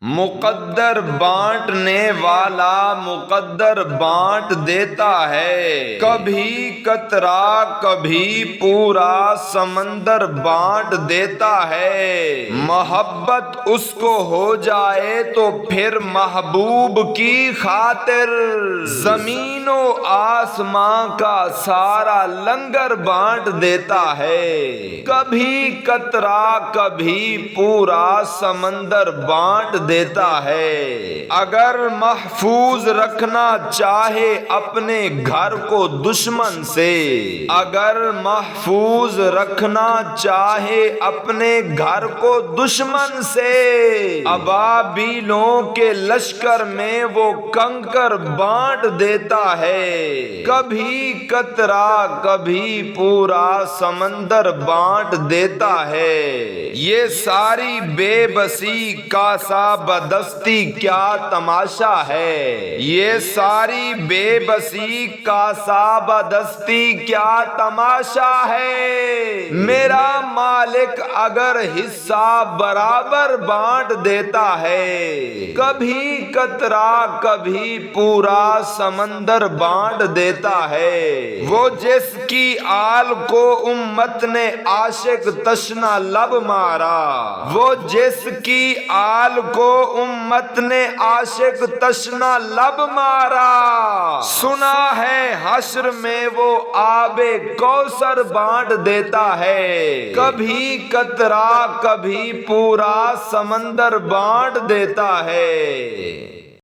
مقدر بانٹنے والا مقدر بانٹ دیتا ہے، کبھی قطرہ کبھی پورا سمندر بانٹ دیتا ہے۔ محبت اس کو ہو جائے تو پھر محبوب کی خاطر زمین و آسماں کا سارا لنگر بانٹ دیتا ہے، کبھی قطرہ کبھی پورا سمندر بانٹ دیتا ہے۔ اگر محفوظ رکھنا چاہے اپنے گھر کو دشمن سے، اگر محفوظ رکھنا چاہے اپنے گھر کو دشمن سے، ابابیلوں کے لشکر میں وہ کنکر بانٹ دیتا ہے، کبھی قطرہ کبھی پورا سمندر بانٹ دیتا ہے۔ یہ ساری بے بسی کا بدستی کیا تماشا ہے، یہ ساری بے بسی کا بدستی کیا تماشا ہے۔ میرا مالک اگر حصہ برابر بانٹ دیتا ہے، کبھی قطرہ کبھی پورا سمندر بانٹ دیتا ہے۔ وہ جس کی آل کو امت نے عاشق تشنا لب مارا، وہ جس کی آل کو امت نے عاشق تشنا لب مارا، سنا ہے حشر میں وہ آب کوثر بانٹ دیتا ہے، کبھی قطرہ کبھی پورا سمندر بانٹ دیتا ہے۔